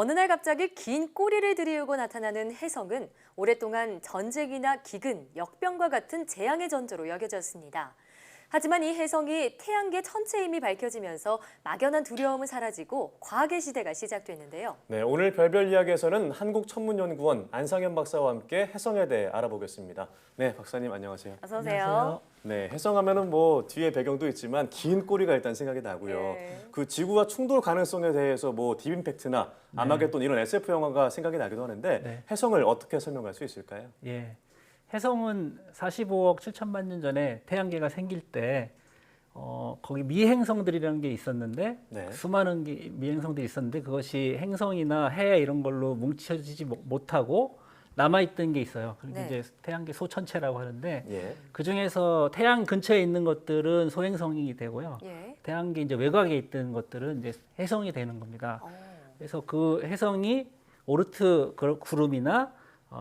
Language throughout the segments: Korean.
어느 날 갑자기 긴 꼬리를 들이우고 나타나는 혜성은 오랫동안 전쟁이나 기근, 역병과 같은 재앙의 전조로 여겨졌습니다. 하지만 이 혜성이 태양계 천체임이 밝혀지면서 막연한 두려움은 사라지고 과학의 시대가 시작됐는데요. 네, 오늘 별별 이야기에서는 한국천문연구원 안상현 박사와 함께 혜성에 대해 알아보겠습니다. 네, 박사님 안녕하세요. 어서 오세요. 안녕하세요. 네, 혜성하면은 뭐 뒤에 배경도 있지만 긴 꼬리가 일단 생각이 나고요. 네. 그 지구와 충돌 가능성에 대해서 뭐 딥임팩트나 아마겟돈 이런 SF 영화가 생각이 나기도 하는데 네. 혜성을 어떻게 설명할 수 있을까요? 예. 혜성은 45억 7천만 년 전에 태양계가 생길 때 거기 미행성들이라는 게 있었는데 네. 수많은 미행성들이 있었는데 그것이 행성이나 해 이런 걸로 뭉쳐지지 못하고 남아있던 게 있어요. 그게 네. 이제 태양계 소천체라고 하는데 예. 그 중에서 태양 근처에 있는 것들은 소행성이 되고요. 예. 태양계 이제 외곽에 있던 것들은 이제 혜성이 되는 겁니다. 그래서 그 혜성이 오르트 구름이나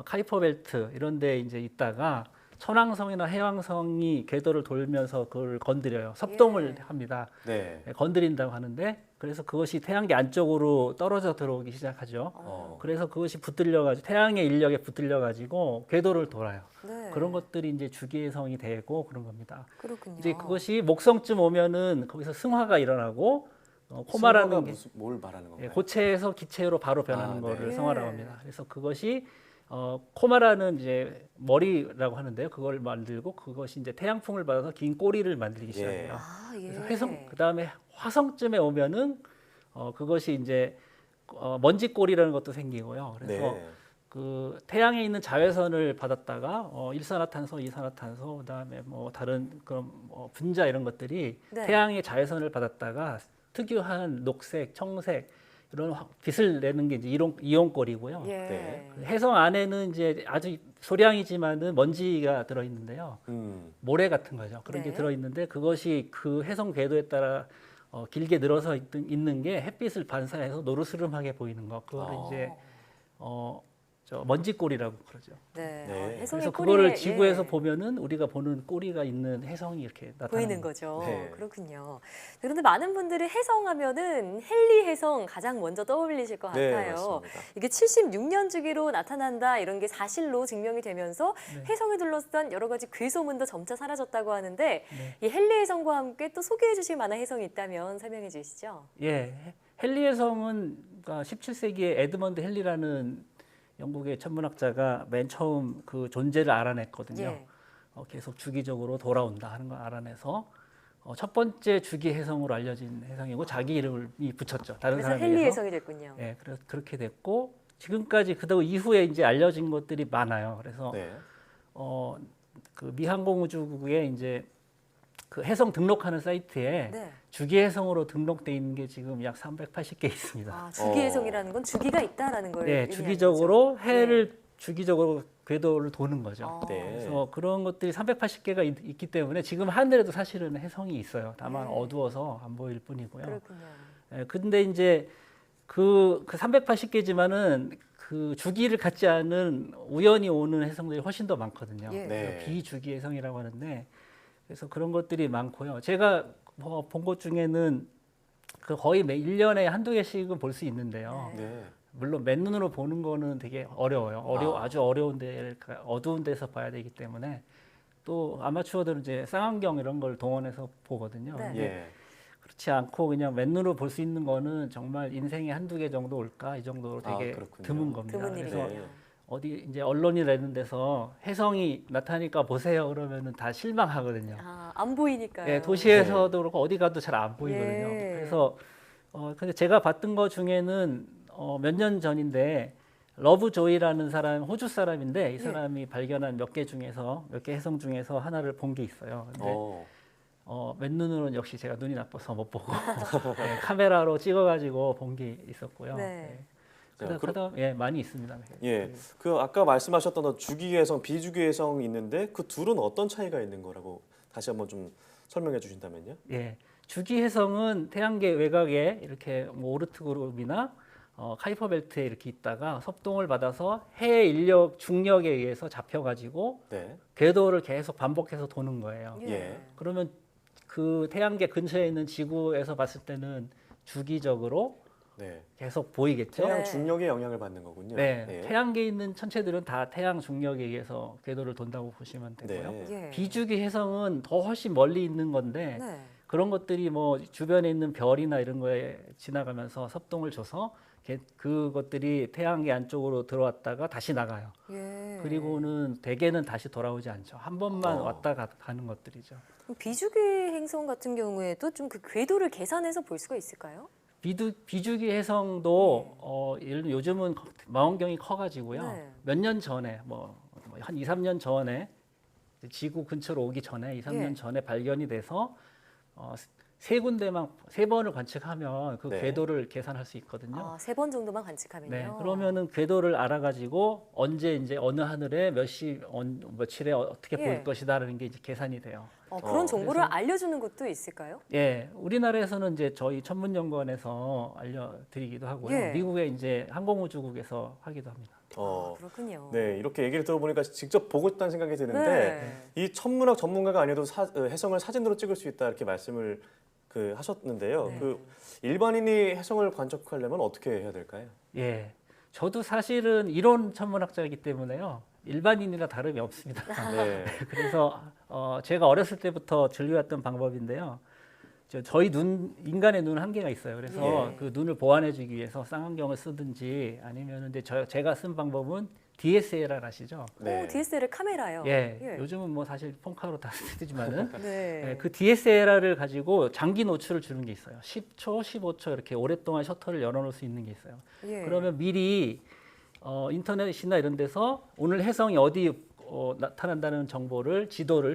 카이퍼 벨트 이런 데 이제 있다가 천왕성이나 해왕성이 궤도를 돌면서 그걸 건드려요. 섭동을 합니다. 네. 건드린다고 하는데 그래서 그것이 태양계 안쪽으로 떨어져 들어오기 시작하죠. 그래서 그것이 붙들려가지고 태양의 인력에 붙들려가지고 궤도를 돌아요. 네. 그런 것들이 이제 주기해성이 되고 그런 겁니다. 그렇군요. 이제 그것이 목성쯤 오면은 거기서 승화가 일어나고 코마라는 게 뭘 말하는 건가요? 고체에서 기체로 바로 변하는 네. 거를 예. 승화라고 합니다. 그래서 그것이 코마라는 이제 머리라고 하는데요. 그걸 만들고 그것이 이제 태양풍을 받아서 긴 꼬리를 만들기 시작해요. 아, 예. 그래서 혜성 그다음에 화성쯤에 오면은 그것이 이제 먼지 꼬리라는 것도 생기고요. 그래서 네. 그 태양에 있는 자외선을 받았다가 일산화탄소, 이산화탄소, 그다음에 뭐 다른 그런 분자 이런 것들이 네. 태양의 자외선을 받았다가 특유한 녹색, 청색 이런 빛을 내는 게 이제 이온골이고요. 예. 네. 해성 안에는 이제 아주 소량이지만은 먼지가 들어 있는데요. 모래 같은 거죠. 그런 네. 게 들어 있는데 그것이 그 해성 궤도에 따라 길게 늘어서 있는 게 햇빛을 반사해서 노르스름하게 보이는 거. 그거를 이제 저 먼지골이라고 그러죠. 네. 네. 혜성의 그래서 꼬리에, 그거를 지구에서 예. 보면은 우리가 보는 꼬리가 있는 해성이 이렇게 나타나는 보이는 거죠. 네. 그렇군요. 그런데 많은 분들이 혜성하면은 헨리 혜성 가장 먼저 떠올리실 것 네, 같아요. 맞습니다. 이게 76년 주기로 나타난다 이런 게 사실로 증명이 되면서 네. 혜성에 둘러싼 여러 가지 괴소문도 점차 사라졌다고 하는데 네. 이 헨리 혜성과 함께 또 소개해 주실 만한 혜성이 있다면 설명해 주시죠. 예, 헨리 해성은 17세기에 에드먼드 헨리라는 영국의 천문학자가 맨 처음 그 존재를 알아냈거든요. 예. 계속 주기적으로 돌아온다 하는 걸 알아내서 첫 번째 주기 해성으로 알려진 해성이고 자기 이름을 붙였죠. 다른 그래서 사람에 헨리 비해서. 혜성이 됐군요. 예, 그래서 그렇게 됐고 지금까지 그다음 이후에 이제 알려진 것들이 많아요. 그래서 네. 그 미항공우주국에 이제 그 해성 등록하는 사이트에 네. 주기 해성으로 등록돼 있는 게 지금 약 380개 있습니다. 아, 주기 혜성이라는 건 주기가 있다라는 걸 네, 의미하는 주기적으로 거죠. 해를 주기적으로 궤도를 도는 거죠. 네. 그래서 그런 것들이 380개가 있기 때문에 지금 하늘에도 사실은 해성이 있어요. 다만 네. 어두워서 안 보일 뿐이고요. 그렇군요. 근데 이제 그 380개지만은 그 주기를 갖지 않은 우연히 오는 해성들이 훨씬 더 많거든요. 예. 네. 비주기 해성이라고 하는데 그래서 그런 것들이 많고요. 제가 본 것 중에는 그 거의 매 1년에 한두 개씩은 볼 수 있는데요. 네. 물론 맨눈으로 보는 거는 되게 어려워요. 아주 어려운데 어두운 데서 봐야 되기 때문에 또 아마추어들은 이제 쌍안경 이런 걸 동원해서 보거든요. 네. 근데 예. 그렇지 않고 그냥 맨눈으로 볼 수 있는 거는 정말 인생에 한두 개 정도 올까 이 정도로 되게 그렇군요. 드문 겁니다. 드문 그래서 일이군요. 네. 어디 이제 언론이 내는 데서 해성이 나타나니까 보세요 그러면은 다 실망하거든요. 아, 안 보이니까요. 예, 도시에서도 그렇고 어디 가도 잘 안 보이거든요. 예. 그래서 근데 제가 봤던 거 중에는 몇 년 전인데 러브조이라는 사람 호주 사람인데 이 사람이 발견한 몇 개 해성 중에서 하나를 본 게 있어요. 근데 맨눈으로는 역시 제가 눈이 나빠서 못 보고 예, 카메라로 찍어가지고 본 게 있었고요. 네. 그다음 많이 있습니다. 예, 그 아까 말씀하셨던 주기해성, 비주기해성 있는데 그 둘은 어떤 차이가 있는 거라고 다시 한번 좀 설명해 주신다면요? 예, 주기 해성은 태양계 외곽에 이렇게 뭐 오르트 그룹이나 카이퍼 벨트에 이렇게 있다가 섭동을 받아서 해의 중력에 의해서 잡혀가지고 네. 궤도를 계속 반복해서 도는 거예요. 예. 그러면 그 태양계 근처에 있는 지구에서 봤을 때는 주기적으로 네. 계속 보이겠죠. 태양 네. 중력의 영향을 받는 거군요. 네, 예. 태양계에 있는 천체들은 다 태양 중력에 의해서 궤도를 돈다고 보시면 되고요. 네. 예. 비주기 해성은 더 훨씬 멀리 있는 건데 네. 그런 것들이 뭐 주변에 있는 별이나 이런 거에 지나가면서 섭동을 줘서 그것들이 태양계 안쪽으로 들어왔다가 다시 나가요. 예. 그리고는 대개는 다시 돌아오지 않죠. 한 번만 왔다 가는 것들이죠. 그럼 비주기 행성 같은 경우에도 좀 그 궤도를 계산해서 볼 수가 있을까요? 비주기 해성도 예를 들면 요즘은 망원경이 커가지고요. 네. 몇 년 전에 한 2, 3년 전에 지구 근처로 오기 전에 2, 3년 예. 전에 발견이 돼서 세 군데만 세 번을 관측하면 그 네. 궤도를 계산할 수 있거든요. 아, 3번 정도만 관측하면요. 네, 그러면은 궤도를 알아가지고 언제 이제 어느 하늘에 몇 시 며칠에 어떻게 예. 보일 것이다라는 게 이제 계산이 돼요. 그런 정보를 그래서- 알려주는 곳도 있을까요? 예, 우리나라에서는 이제 저희 천문연구원에서 알려드리기도 하고요. 예. 미국의 이제 항공우주국에서 하기도 합니다. 어, 그렇군요. 네, 이렇게 얘기를 들어보니까 직접 보고 싶다는 생각이 드는데 네. 이 천문학 전문가가 아니어도 해성을 사진으로 찍을 수 있다 이렇게 말씀을 하셨는데요. 네. 일반인이 해성을 관측하려면 어떻게 해야 될까요? 예, 저도 사실은 이론 천문학자이기 때문에요. 일반인이나 다름이 없습니다. 네. 그래서 제가 어렸을 때부터 즐겨왔던 방법인데요. 저희 인간의 눈은 한계가 있어요. 그래서 예. 그 눈을 보완해주기 위해서 쌍안경을 쓰든지 아니면 이제 제가 쓴 방법은 DSLR 아시죠? 네. DSLR 카메라요. 예, 요즘은 뭐 사실 폰카로 다 쓰지만은 네. 그 DSLR을 가지고 장기 노출을 주는 게 있어요. 10초, 15초 이렇게 오랫동안 셔터를 열어놓을 수 있는 게 있어요. 예. 그러면 미리 인터넷이나 이런 데서 오늘 해성이 어디 나타난다는 정보를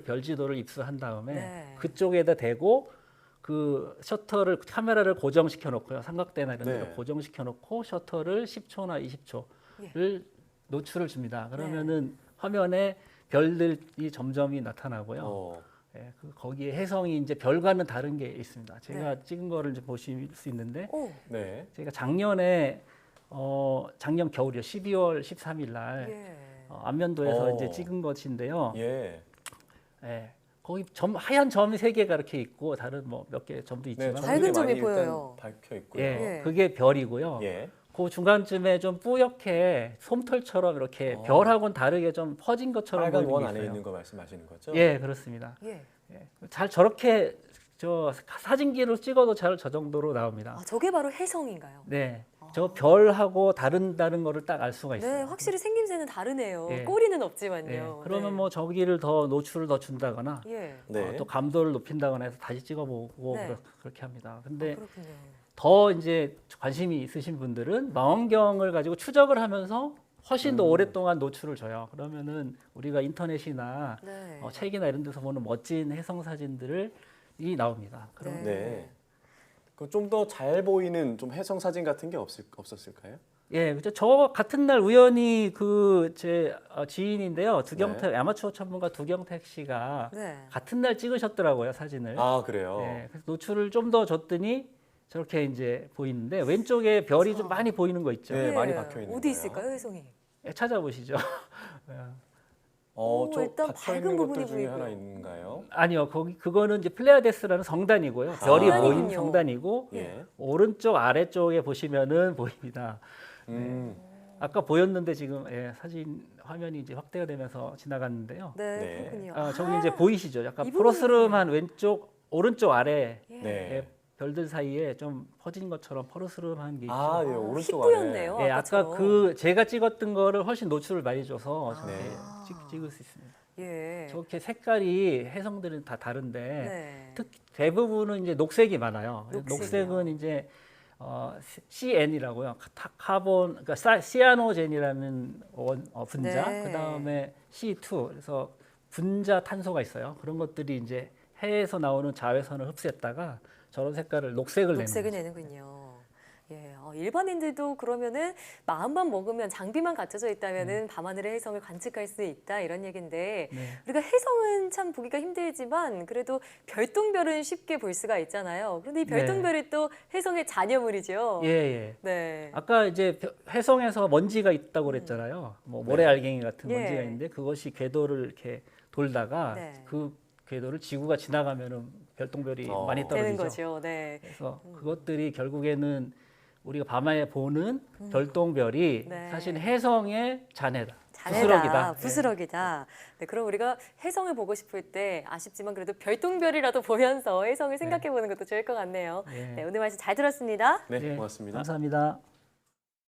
별 지도를 입수한 다음에 네. 그쪽에다 대고 그 셔터를 카메라를 고정시켜 놓고요. 삼각대나 이런 데로 네. 고정시켜 놓고 셔터를 10초나 20초를 노출을 줍니다. 그러면은 화면에 별들이 점점이 나타나고요. 예, 거기에 해성이 이제 별과는 다른 게 있습니다. 제가 찍은 거를 이제 보실 수 있는데 오, 네. 제가 작년 겨울이요. 12월 13일 날 예. 안면도에서 오. 이제 찍은 것인데요. 예. 예, 거기 하얀 점이 3개가 이렇게 있고 다른 뭐 몇 개 점도 네, 있지만 밝은 점이 많이 일단 보여요. 밝혀 있고요. 예, 예. 그게 별이고요. 예. 그 중간쯤에 좀 뿌옇게 솜털처럼 이렇게 별하고는 다르게 좀 퍼진 것처럼 빨간 보이는 원 게 안에 있어요. 있는 거 말씀하시는 거죠? 예, 그렇습니다. 예. 예. 잘 저렇게 사진기로 찍어도 잘 저 정도로 나옵니다. 아, 저게 바로 해성인가요? 네, 저 별하고 다른 거를 딱 알 수가 있어요. 네, 확실히 생김새는 다르네요. 예. 꼬리는 없지만요. 예, 그러면 네. 뭐 저기를 더 노출을 더 준다거나 예. 네. 또 감도를 높인다거나 해서 다시 찍어보고 네. 그렇게 합니다. 근데 그렇군요. 더 이제 관심이 있으신 분들은 망원경을 가지고 추적을 하면서 훨씬 더 오랫동안 노출을 줘요. 그러면은 우리가 인터넷이나 네. 책이나 이런 데서 보는 멋진 해성 사진들이 나옵니다. 그럼 네. 네. 좀 더 잘 보이는 좀 해성 사진 같은 게 없었을까요? 예, 그죠. 저 같은 날 우연히 제 지인인데요. 아마추어 전문가 두경택 씨가 네. 같은 날 찍으셨더라고요, 사진을. 아, 그래요. 예, 그래서 노출을 좀 더 줬더니 저렇게 이제 보이는데 왼쪽에 별이 좀 많이 보이는 거 있죠. 네, 많이 박혀 있는 어디 거예요. 있을까요, 해성이? 예, 찾아보시죠. 오, 저 일단 박혀 밝은 있는 부분이 것들 중에 보이고요. 하나 있는가요? 아니요, 그거는 이제 플레이아데스라는 성단이고요. 별이 성단이군요. 모인 성단이고 예. 오른쪽 아래쪽에 보시면은 보입니다. 음. 아까 보였는데 지금 사진 화면이 이제 확대가 되면서 지나갔는데요. 네, 네. 그렇군요. 저기 이제 보이시죠? 약간 이 프로스름한 오른쪽 아래 예. 네. 별들 사이에 좀 퍼진 것처럼 퍼르스름한 게 있죠. 아, 네, 오른쪽 희뿌였네요. 안에. 예, 아까 아까처럼. 제가 찍었던 거를 훨씬 노출을 많이 줘서 아. 저렇게 네. 찍을 수 있습니다. 예. 저렇게 색깔이 해성들은 다 다른데 네. 특히 대부분은 이제 녹색이 많아요. 녹색이요. 녹색은 이제 CN이라고요. 그러니까 시아노젠이라는 분자. 네. 그다음에 C2. 그래서 분자 탄소가 있어요. 그런 것들이 이제 해에서 나오는 자외선을 흡수했다가 저런 색깔을 녹색을 녹색을 내는 거죠. 내는군요. 예, 일반인들도 그러면은 마음만 먹으면 장비만 갖춰져 있다면은 밤하늘의 해성을 관측할 수 있다 이런 얘기인데 네. 우리가 해성은 참 보기가 힘들지만 그래도 별똥별은 쉽게 볼 수가 있잖아요. 그런데 이 별똥별이 또 해성의 잔여물이죠. 예, 예. 네. 아까 이제 해성에서 먼지가 있다고 그랬잖아요. 뭐 모래알갱이 같은 예. 먼지가 있는데 그것이 궤도를 이렇게 돌다가 네. 그 궤도를 지구가 지나가면은 별똥별이 많이 되는 떨어지죠. 거죠. 네. 그래서 그것들이 결국에는 우리가 밤에 보는 별똥별이 네. 사실 혜성의 자네다. 자네다, 부스럭이다. 부스럭이다. 네, 그럼 우리가 혜성을 보고 싶을 때 아쉽지만 그래도 별똥별이라도 보면서 혜성을 생각해 보는 것도 좋을 것 같네요. 네. 네, 오늘 말씀 잘 들었습니다. 네, 네, 고맙습니다. 감사합니다.